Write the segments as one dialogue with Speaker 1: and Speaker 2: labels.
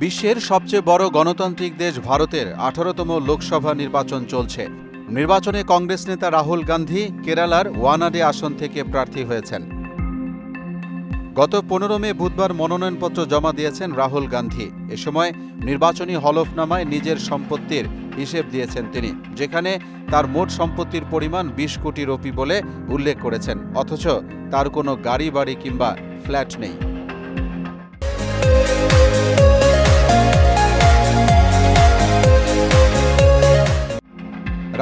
Speaker 1: বিশ্বের সবচেয়ে বড় গণতান্ত্রিক দেশ ভারতের 18তম লোকসভা নির্বাচন চলছে। নির্বাচনে কংগ্রেস নেতা রাহুল গান্ধী কেরালার ওয়ানাডে আসন থেকে প্রার্থী হয়েছেন। গত 15 মে বুধবার মনোনয়নপত্র জমা দিয়েছেন রাহুল গান্ধী। এ সময় নির্বাচনী হলফনামায় নিজের সম্পত্তির হিসেব দিয়েছেন তিনি, যেখানে তার মোট সম্পত্তির পরিমাণ 20 কোটি রুপি বলে উল্লেখ করেছেন, অথচ তার কোনো গাড়ি বাড়ি কিংবা ফ্ল্যাট নেই।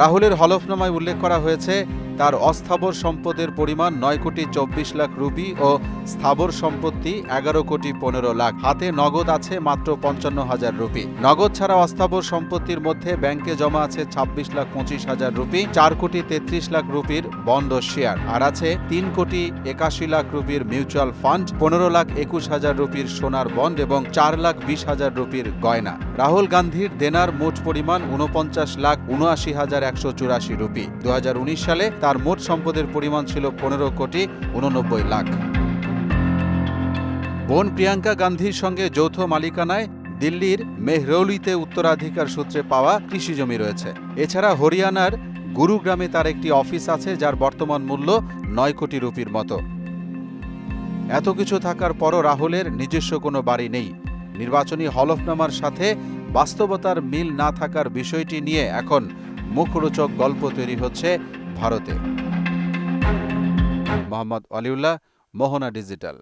Speaker 1: রাহুলের হলফনামায় উল্লেখ করা হয়েছে তার অস্থাবর সম্পদের পরিমাণ 9 কোটি 24 লাখ রুপি ও স্থাবর সম্পত্তি 11 কোটি 15 লাখ। হাতে নগদ আছে মাত্র 55,000 রুপি। নগদ ছাড়া অস্থাবর সম্পত্তির মধ্যে ব্যাংকে জমা আছে 26 লাখ 25 হাজার রুপি, 4 কোটি 33 লাখ রুপির বন্ড ও শেয়ার, আর আছে 3 কোটি 81 লাখ রুপির মিউচুয়াল ফান্ড, 15 লাখ 21 হাজার রুপির সোনার বন্ড এবং 4 লাখ 20 হাজার রুপির গয়না। রাহুল গান্ধীর দেনার মোট পরিমাণ 49 লাখ 79 হাজার 184 রুপি। 2019 সালে তার মোট সম্পদের পরিমাণ ছিল 15 কোটি 89 লাখ। বোন প্রিয়াঙ্কা গান্ধীর সঙ্গে যৌথ মালিকানায় দিল্লির মেহরৌলিতে উত্তরাধিকার সূত্রে পাওয়া কৃষিজমি রয়েছে। এছাড়া হরিয়ানার গুরুগ্রামে তার একটি অফিস আছে, যার বর্তমান মূল্য 9 কোটি রুপির মতো। এত কিছু থাকার পরও রাহুলের নিজস্ব কোনো বাড়ি নেই। নির্বাচনী হলফনামার সাথে বাস্তবতার মিল না থাকার বিষয়টি নিয়ে এখন মুখরোচক গল্প তৈরি হচ্ছে ভারতে। মোহাম্মদ ওয়ালিউল্লাহ, মোহনা ডিজিটাল।